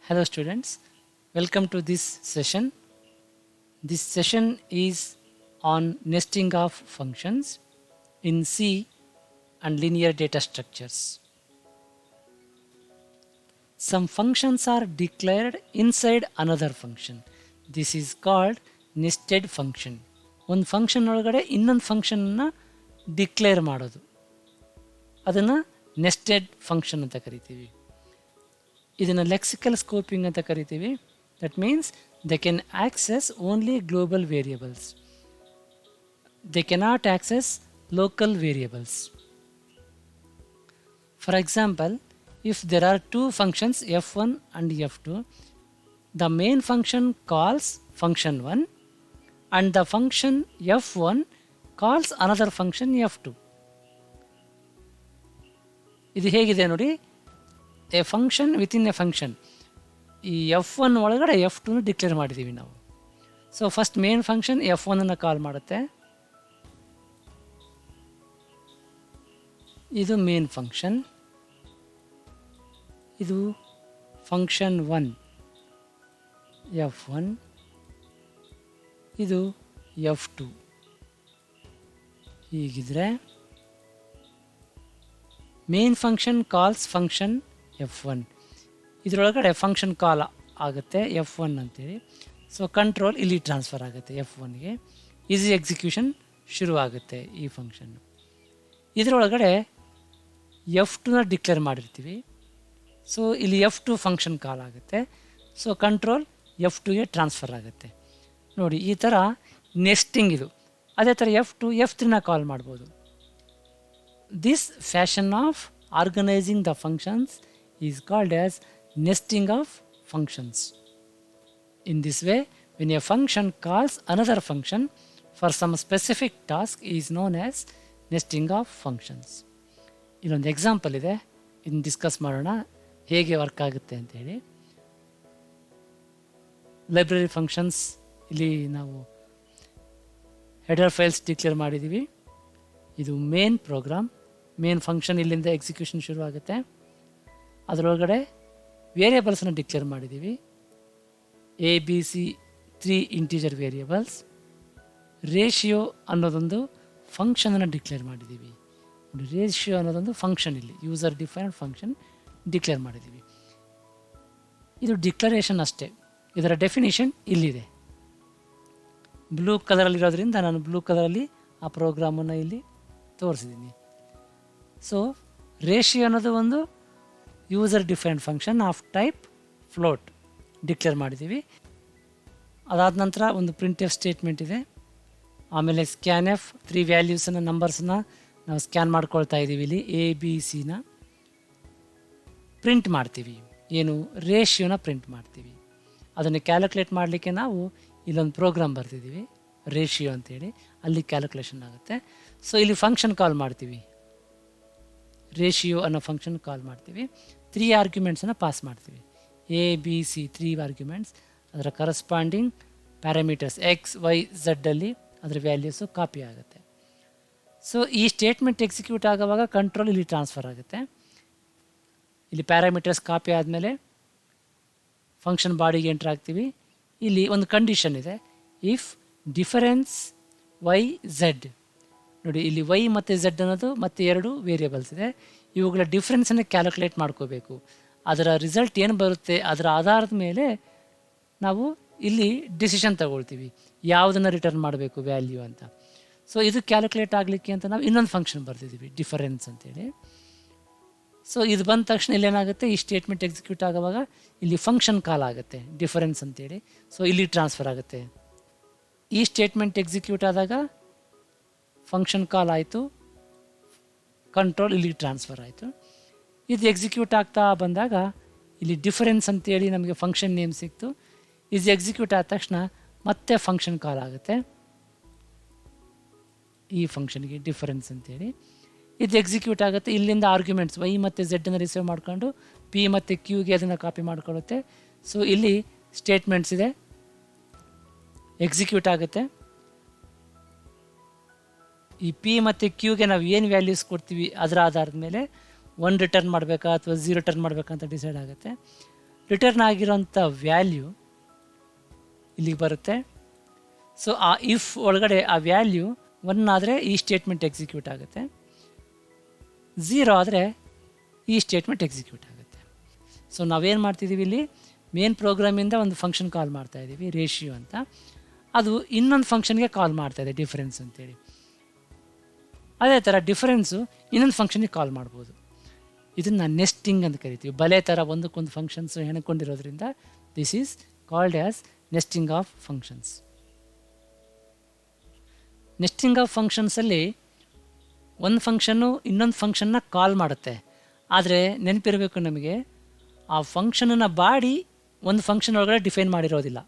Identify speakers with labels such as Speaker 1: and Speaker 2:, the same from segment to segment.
Speaker 1: Hello students, welcome to this session. This session is on nesting of functions in C and linear data structures. Some functions are declared inside another function. This is called nested function. ಒಂದು function ಒಳಗಡೆ ಇನ್ನೊಂದು ಫಂಕ್ಷನ್ನ declare ಮಾಡೋದು, ಅದನ್ನು nested function ಅಂತ ಕರಿತೀವಿ. ಇದನ್ನು lexical ಸ್ಕೋಪಿಂಗ್ ಅಂತ ಕರಿತೀವಿ. That means they can access only global variables. They cannot access local variables. For example, if there are two functions f1 and f2, the main function calls function 1 and the function f1 calls another function f2. ಇದು ಹೇಗಿದೆ ನೋಡಿ, A function within A function. ಈ f1 ಒಳಗಡೆ f2ನ declare ಮಾಡಿದ್ದೀವಿ ನಾವು. So first main function f1ಅನ್ನು ಕಾಲ್ ಮಾಡುತ್ತೆ. ಇದು main function, ಇದು ಫಂಕ್ಷನ್ 1 f1, ಇದು f2. ಹೀಗಿದ್ರೆ main function calls function f1. ಇದರೊಳಗಡೆ ಫಂಕ್ಷನ್ ಕಾಲ್ ಆಗುತ್ತೆ f1 ಅಂತೇಳಿ. ಸೊ ಕಂಟ್ರೋಲ್ ಇಲ್ಲಿ ಟ್ರಾನ್ಸ್ಫರ್ ಆಗುತ್ತೆ f1ಗೆ. ಈಸಿ ಎಕ್ಸಿಕ್ಯೂಷನ್ ಶುರು ಆಗುತ್ತೆ ಈ ಫಂಕ್ಷನ್ನು. ಇದರೊಳಗಡೆ f2ನ ಡಿಕ್ಲೇರ್ ಮಾಡಿರ್ತೀವಿ. ಸೊ ಇಲ್ಲಿ f2 ಫಂಕ್ಷನ್ ಕಾಲ್ ಆಗುತ್ತೆ. ಸೊ ಕಂಟ್ರೋಲ್ f2ಗೆ ಟ್ರಾನ್ಸ್ಫರ್ ಆಗುತ್ತೆ. ನೋಡಿ, ಈ ಥರ ನೆಸ್ಟಿಂಗ್ ಇದು. ಅದೇ ಥರ f2 f3ನ ಕಾಲ್ ಮಾಡ್ಬೋದು. This fashion of organising the functions is called as nesting of functions. In this way, when a function calls another function for some specific task is known as nesting of functions. ಇಲ್ಲೊಂದು example ಇದೆ, ಇದನ್ನು discuss ಮಾಡೋಣ ಹೇಗೆ work ಆಗುತ್ತೆ ಅಂತೇಳಿ. Library functions, ಇಲ್ಲಿ ನಾವು header files declare ಮಾಡಿದ್ದೀವಿ. ಇದು ಮೇನ್ ಪ್ರೋಗ್ರಾಮ್, ಮೇನ್ ಫಂಕ್ಷನ್. ಇಲ್ಲಿಂದ ಎಕ್ಸಿಕ್ಯೂಷನ್ ಶುರು ಆಗುತ್ತೆ. ಅದರೊಳಗಡೆ ವೇರಿಯಬಲ್ಸನ್ನು ಡಿಕ್ಲೇರ್ ಮಾಡಿದ್ದೀವಿ. ABC 3 integer variables. ರೇಷಿಯೋ ಅನ್ನೋದೊಂದು ಫಂಕ್ಷನನ್ನು ಡಿಕ್ಲೇರ್ ಮಾಡಿದ್ದೀವಿ. ರೇಷಿಯೋ ಅನ್ನೋದೊಂದು ಫಂಕ್ಷನ್, ಇಲ್ಲಿ ಯೂಸರ್ ಡಿಫೈನ್ಡ್ ಫಂಕ್ಷನ್ ಡಿಕ್ಲೇರ್ ಮಾಡಿದ್ದೀವಿ. ಇದು ಡಿಕ್ಲರೇಷನ್ ಅಷ್ಟೇ. ಇದರ ಡೆಫಿನಿಷನ್ ಇಲ್ಲಿದೆ. ಬ್ಲೂ ಕಲರಲ್ಲಿರೋದ್ರಿಂದ ನಾನು ಬ್ಲೂ ಕಲರಲ್ಲಿ ಆ ಪ್ರೋಗ್ರಾಮನ್ನು ಇಲ್ಲಿ ತೋರಿಸಿದ್ದೀನಿ. ಸೊ ರೇಷಿಯೋ ಅನ್ನೋದು ಒಂದು user defined function of type float declare ಮಾಡಿದ್ದೀವಿ. ಅದಾದ ನಂತರ ಒಂದು ಪ್ರಿಂಟ್ ಎಫ್ ಸ್ಟೇಟ್ಮೆಂಟ್ ಇದೆ. ಆಮೇಲೆ ಸ್ಕ್ಯಾನ್ ಎಫ್ 3 ವ್ಯಾಲ್ಯೂಸನ್ನು, ನಂಬರ್ಸನ್ನು ನಾವು ಸ್ಕ್ಯಾನ್ ಮಾಡ್ಕೊಳ್ತಾ ಇದ್ದೀವಿ. ಇಲ್ಲಿ ABCನ ಪ್ರಿಂಟ್ ಮಾಡ್ತೀವಿ. ಏನು, ರೇಷಿಯೋನ ಪ್ರಿಂಟ್ ಮಾಡ್ತೀವಿ. ಅದನ್ನು ಕ್ಯಾಲ್ಕುಲೇಟ್ ಮಾಡಲಿಕ್ಕೆ ನಾವು ಇಲ್ಲೊಂದು ಪ್ರೋಗ್ರಾಮ್ ಬರ್ತಿದ್ದೀವಿ, ರೇಷಿಯೋ ಅಂತೇಳಿ. ಅಲ್ಲಿ ಕ್ಯಾಲ್ಕುಲೇಷನ್ ಆಗುತ್ತೆ. ಸೊ ಇಲ್ಲಿ ಫಂಕ್ಷನ್ ಕಾಲ್ ಮಾಡ್ತೀವಿ, ರೇಷಿಯೋ ಅನ್ನೋ ಫಂಕ್ಷನ್ ಕಾಲ್ ಮಾಡ್ತೀವಿ. 3 ಆರ್ಗ್ಯುಮೆಂಟ್ಸನ್ನು ಪಾಸ್ ಮಾಡ್ತೀವಿ. ABC 3 ಆರ್ಗ್ಯುಮೆಂಟ್ಸ್, ಅದರ ಕರಸ್ಪಾಂಡಿಂಗ್ ಪ್ಯಾರಾಮೀಟರ್ಸ್ XYZ ಅಲ್ಲಿ ಅದರ ವ್ಯಾಲ್ಯೂಸು ಕಾಪಿ ಆಗುತ್ತೆ. ಸೊ ಈ ಸ್ಟೇಟ್ಮೆಂಟ್ ಎಕ್ಸಿಕ್ಯೂಟ್ ಆಗುವಾಗ ಕಂಟ್ರೋಲ್ ಇಲ್ಲಿ ಟ್ರಾನ್ಸ್ಫರ್ ಆಗುತ್ತೆ. ಇಲ್ಲಿ ಪ್ಯಾರಾಮೀಟರ್ಸ್ ಕಾಪಿ ಆದಮೇಲೆ ಫಂಕ್ಷನ್ ಬಾಡಿಗೆ ಎಂಟ್ರ್ ಆಗ್ತೀವಿ. ಇಲ್ಲಿ ಒಂದು ಕಂಡೀಷನ್ ಇದೆ, ಇಫ್ ಡಿಫರೆನ್ಸ್ YZ. ನೋಡಿ, ಇಲ್ಲಿ Y ಮತ್ತು Z ಅನ್ನೋದು ಮತ್ತೆ 2 ವೇರಿಯಬಲ್ಸ್ ಇದೆ. ಇವುಗಳ ಡಿಫ್ರೆನ್ಸನ್ನು ಕ್ಯಾಲ್ಕುಲೇಟ್ ಮಾಡ್ಕೋಬೇಕು. ಅದರ ರಿಸಲ್ಟ್ ಏನು ಬರುತ್ತೆ ಅದರ ಆಧಾರದ ಮೇಲೆ ನಾವು ಇಲ್ಲಿ ಡಿಸಿಷನ್ ತಗೊಳ್ತೀವಿ, ಯಾವುದನ್ನು ರಿಟರ್ನ್ ಮಾಡಬೇಕು ವ್ಯಾಲ್ಯೂ ಅಂತ. ಸೊ ಇದು ಕ್ಯಾಲ್ಕುಲೇಟ್ ಆಗಲಿಕ್ಕೆ ಅಂತ ನಾವು ಇನ್ನೊಂದು ಫಂಕ್ಷನ್ ಬರ್ತಿದ್ದೀವಿ, ಡಿಫರೆನ್ಸ್ ಅಂತೇಳಿ. ಸೊ ಇದು ಬಂದ ತಕ್ಷಣ ಇಲ್ಲೇನಾಗುತ್ತೆ, ಈ ಸ್ಟೇಟ್ಮೆಂಟ್ ಎಕ್ಸಿಕ್ಯೂಟ್ ಆಗುವಾಗ ಇಲ್ಲಿ ಫಂಕ್ಷನ್ ಕಾಲ್ ಆಗುತ್ತೆ ಡಿಫರೆನ್ಸ್ ಅಂತೇಳಿ. ಸೊ ಇಲ್ಲಿ ಟ್ರಾನ್ಸ್ಫರ್ ಆಗುತ್ತೆ. ಈ ಸ್ಟೇಟ್ಮೆಂಟ್ ಎಕ್ಸಿಕ್ಯೂಟ್ ಆದಾಗ ಫಂಕ್ಷನ್ ಕಾಲ್ ಆಯಿತು, ಕಂಟ್ರೋಲ್ ಇಲ್ಲಿ ಟ್ರಾನ್ಸ್ಫರ್ ಆಯಿತು. ಇದು ಎಕ್ಸಿಕ್ಯೂಟ್ ಆಗ್ತಾ ಬಂದಾಗ ಇಲ್ಲಿ ಡಿಫರೆನ್ಸ್ ಅಂತೇಳಿ ನಮಗೆ ಫಂಕ್ಷನ್ ನೇಮ್ ಸಿಕ್ತು. ಇದು ಎಕ್ಸಿಕ್ಯೂಟ್ ಆದ ತಕ್ಷಣ ಮತ್ತೆ ಫಂಕ್ಷನ್ ಕಾಲ್ ಆಗುತ್ತೆ ಈ ಫಂಕ್ಷನ್ಗೆ, ಡಿಫರೆನ್ಸ್ ಅಂತೇಳಿ. ಇದು ಎಕ್ಸಿಕ್ಯೂಟ್ ಆಗುತ್ತೆ. ಇಲ್ಲಿಂದ ಆರ್ಗ್ಯುಮೆಂಟ್ಸ್ Y ಮತ್ತು Z ರಿಸೀವ್ ಮಾಡ್ಕೊಂಡು P ಮತ್ತು Qಗೆ ಅದನ್ನು ಕಾಪಿ ಮಾಡ್ಕೊಳ್ಳುತ್ತೆ. ಸೊ ಇಲ್ಲಿ ಸ್ಟೇಟ್ಮೆಂಟ್ಸ್ ಇದೆ, ಎಕ್ಸಿಕ್ಯೂಟ್ ಆಗುತ್ತೆ. ಈ P ಮತ್ತು Qಗೆ ನಾವು ಏನು ವ್ಯಾಲ್ಯೂಸ್ ಕೊಡ್ತೀವಿ ಅದರ ಆಧಾರದ ಮೇಲೆ 1 ರಿಟರ್ನ್ ಮಾಡಬೇಕಾ ಅಥವಾ 0 ರಿಟರ್ನ್ ಮಾಡಬೇಕಾ ಅಂತ ಡಿಸೈಡ್ ಆಗುತ್ತೆ. ರಿಟರ್ನ್ ಆಗಿರೋಂಥ ವ್ಯಾಲ್ಯೂ ಇಲ್ಲಿಗೆ ಬರುತ್ತೆ. ಸೊ ಆ ಇಫ್ ಒಳಗಡೆ ಆ ವ್ಯಾಲ್ಯೂ 1 ಆದರೆ ಈ ಸ್ಟೇಟ್ಮೆಂಟ್ ಎಕ್ಸಿಕ್ಯೂಟ್ ಆಗುತ್ತೆ, 0 ಆದರೆ ಈ ಸ್ಟೇಟ್ಮೆಂಟ್ ಎಕ್ಸಿಕ್ಯೂಟ್ ಆಗುತ್ತೆ. ಸೊ ನಾವೇನು ಮಾಡ್ತಿದ್ದೀವಿ ಇಲ್ಲಿ, ಮೇನ್ ಪ್ರೋಗ್ರಾಮಿಂದ ಒಂದು ಫಂಕ್ಷನ್ ಕಾಲ್ ಮಾಡ್ತಾ ಇದ್ದೀವಿ ರೇಷಿಯೋ ಅಂತ, ಅದು ಇನ್ನೊಂದು ಫಂಕ್ಷನ್ಗೆ ಕಾಲ್ ಮಾಡ್ತಾ ಇದೆ ಡಿಫರೆನ್ಸ್ ಅಂತೇಳಿ. ಅದೇ ಥರ ಡಿಫರೆನ್ಸು ಇನ್ನೊಂದು ಫಂಕ್ಷನ್ಗೆ ಕಾಲ್ ಮಾಡ್ಬೋದು. ಇದನ್ನು ನೆಸ್ಟಿಂಗ್ ಅಂತ ಕರಿತೀವಿ. ಬಲೆ ಥರ ಒಂದಕ್ಕೊಂದು ಫಂಕ್ಷನ್ಸ್ ಹೆಣ್ಕೊಂಡಿರೋದ್ರಿಂದ this is called as nesting of functions. Nesting of ಫಂಕ್ಷನ್ಸಲ್ಲಿ ಒಂದು ಫಂಕ್ಷನ್ನು ಇನ್ನೊಂದು ಫಂಕ್ಷನ್ನ ಕಾಲ್ ಮಾಡುತ್ತೆ. ಆದರೆ ನೆನಪಿರಬೇಕು ನಮಗೆ, ಆ ಫಂಕ್ಷನನ್ನು ಬಾಡಿ ಒಂದು ಫಂಕ್ಷನ್ ಒಳಗಡೆ ಡಿಫೈನ್ ಮಾಡಿರೋದಿಲ್ಲ.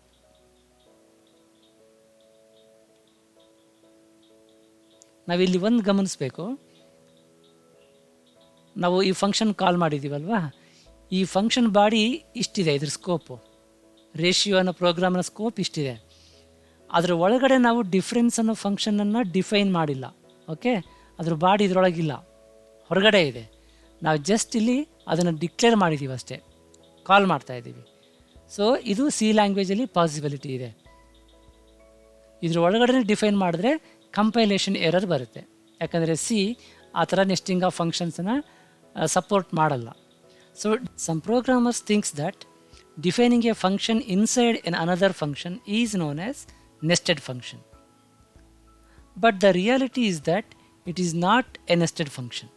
Speaker 1: ನಾವಿಲ್ಲಿ ಒಂದು ಗಮನಿಸಬೇಕು, ನಾವು ಈ ಫಂಕ್ಷನ್ ಕಾಲ್ ಮಾಡಿದ್ದೀವಲ್ವಾ, ಈ ಫಂಕ್ಷನ್ ಬಾಡಿ ಇಷ್ಟಿದೆ, ಇದ್ರ ಸ್ಕೋಪು, ರೇಷಿಯೋ ಅನ್ನೋ ಪ್ರೋಗ್ರಾಮ್ನ ಸ್ಕೋಪ್ ಇಷ್ಟಿದೆ. ಅದರ ಒಳಗಡೆ ನಾವು ಡಿಫ್ರೆನ್ಸ್ ಅನ್ನೋ ಫಂಕ್ಷನನ್ನು ಡಿಫೈನ್ ಮಾಡಿಲ್ಲ. ಓಕೆ, ಅದ್ರ ಬಾಡಿ ಇದರೊಳಗಿಲ್ಲ, ಹೊರಗಡೆ ಇದೆ. ನಾವು ಜಸ್ಟ್ ಇಲ್ಲಿ ಅದನ್ನು ಡಿಕ್ಲೇರ್ ಮಾಡಿದ್ದೀವಿ ಅಷ್ಟೇ, ಕಾಲ್ ಮಾಡ್ತಾ ಇದ್ದೀವಿ. ಸೊ ಇದು ಸಿ ಲ್ಯಾಂಗ್ವೇಜಲ್ಲಿ ಪಾಸಿಬಿಲಿಟಿ ಇದೆ. ಇದ್ರ ಒಳಗಡೆ ಡಿಫೈನ್ ಮಾಡಿದ್ರೆ ಕಂಪೈಲೇಷನ್ ಎರರ್ ಬರುತ್ತೆ, ಯಾಕಂದರೆ ಸಿ ಆ ಥರ ನೆಸ್ಟಿಂಗ್ ಆಫ್ ಫಂಕ್ಷನ್ಸನ್ನು ಸಪೋರ್ಟ್ ಮಾಡಲ್ಲ. So some programmers thinks that defining a function inside an another function is known as nested function. But the reality is that it is not a nested function.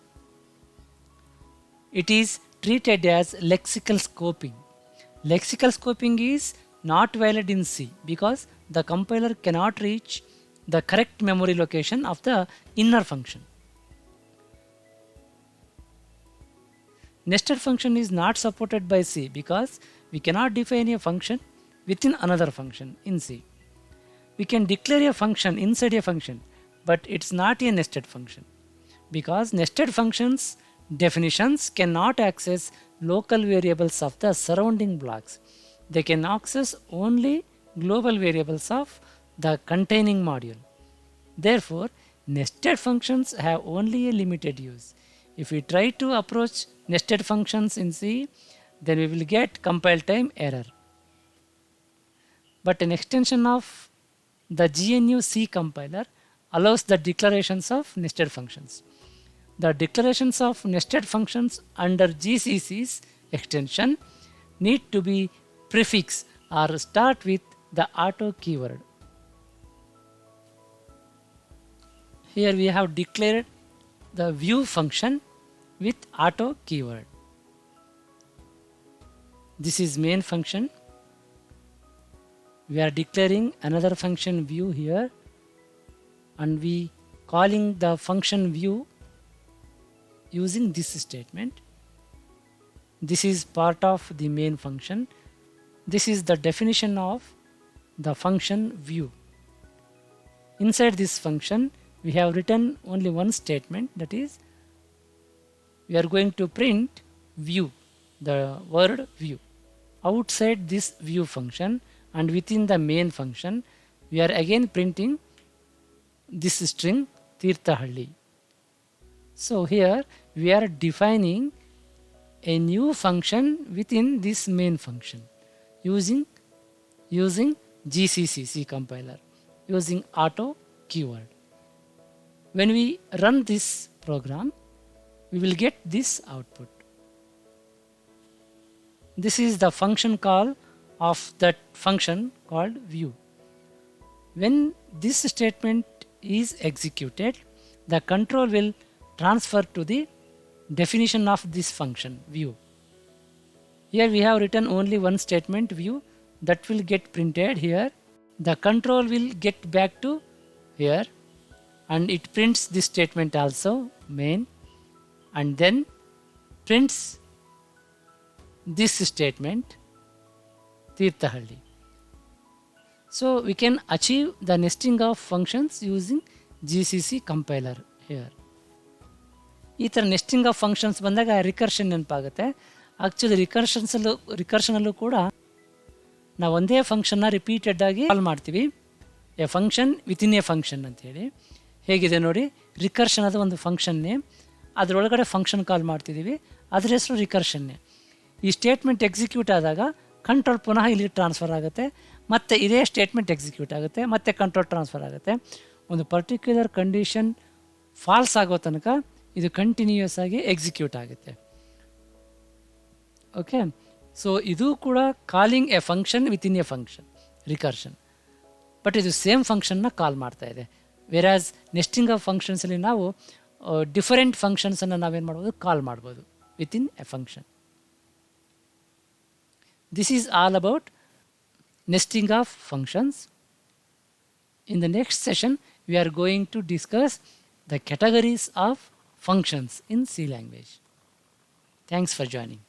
Speaker 1: It is treated as lexical scoping. Lexical scoping is not valid in C because the compiler cannot reach the correct memory location of the inner function. Nested function is not supported by C because we cannot define a function within another function in C. We can declare a function inside a function, but it's not a nested function because nested functions definitions cannot access local variables of the surrounding blocks. They can access only global variables of the containing module. Therefore, nested functions have only a limited use. If we try to approach nested functions in C, then we will get compile time error. But an extension of the GNU C compiler allows the declarations of nested functions. The declarations of nested functions under GCC's extension need to be prefix or start with the auto keyword. Here we have declared the view function with auto keyword. This is main function. We are declaring another function view here, and we calling the function view using this statement. This is part of the main function. This is the definition of the function view. Inside this function, we have written only one statement, that is, we are going to print view, the word view. Outside this view function and within the main function, we are again printing this string Tirthahalli. So here we are defining a new function within this main function using GCC C compiler, using auto keyword. When we run this program, we will get this output. This is the function call of that function called view. When this statement is executed, the control will transfer to the definition of this function view. Here we have written only one statement view that will get printed here. The control will get back to here, and it prints this statement also, main, and then prints this statement Tirthahalli. So we can achieve the nesting of functions using GCC compiler here. ಈ ಥರ nesting of functions ಬಂದಾಗ recursion ನೆನಪಾಗುತ್ತೆ. Actually ರಿಕರ್ಷನಲ್ಲೂ ಕೂಡ ನಾವು ಒಂದೇ ಫಂಕ್ಷನ್ನ repeated ಆಗಿ ಕಾಲ್ ಮಾಡ್ತೀವಿ. A function within A function ಅಂತೇಳಿ ಹೇಗಿದೆ ನೋಡಿ. ರಿಕರ್ಷನ್ ಅದು ಒಂದು ಫಂಕ್ಷನ್ನೇ, ಅದರೊಳಗಡೆ ಫಂಕ್ಷನ್ ಕಾಲ್ ಮಾಡ್ತಿದ್ದೀವಿ, ಅದ್ರ ಹೆಸರು ರಿಕರ್ಷನ್ನೇ. ಈ ಸ್ಟೇಟ್ಮೆಂಟ್ ಎಕ್ಸಿಕ್ಯೂಟ್ ಆದಾಗ ಕಂಟ್ರೋಲ್ ಪುನಃ ಇಲ್ಲಿ ಟ್ರಾನ್ಸ್ಫರ್ ಆಗುತ್ತೆ, ಮತ್ತು ಇದೇ ಸ್ಟೇಟ್ಮೆಂಟ್ ಎಕ್ಸಿಕ್ಯೂಟ್ ಆಗುತ್ತೆ, ಮತ್ತು ಕಂಟ್ರೋಲ್ ಟ್ರಾನ್ಸ್ಫರ್ ಆಗುತ್ತೆ. ಒಂದು ಪರ್ಟಿಕ್ಯುಲರ್ ಕಂಡೀಷನ್ ಫಾಲ್ಸ್ ಆಗೋ ತನಕ ಇದು ಕಂಟಿನ್ಯೂಯಸ್ ಆಗಿ ಎಕ್ಸಿಕ್ಯೂಟ್ ಆಗುತ್ತೆ. ಓಕೆ, ಸೊ ಇದು ಕೂಡ calling A function within A function, recursion. But ಇದು ಸೇಮ್ ಫಂಕ್ಷನ್ನ ಕಾಲ್ ಮಾಡ್ತಾ ಇದೆ. ವೆರಾಸ್ ನೆಸ್ಟಿಂಗ್ ಆಫ್ ಫಂಕ್ಷನ್ಸಲ್ಲಿ ನಾವು ಡಿಫರೆಂಟ್ ಫಂಕ್ಷನ್ಸನ್ನು ನಾವೇನು ಮಾಡ್ಬೋದು, ಕಾಲ್ ಮಾಡ್ಬೋದು within A function. This is all about nesting of functions. In the next session, we are going to discuss the categories of functions in C language. Thanks for joining.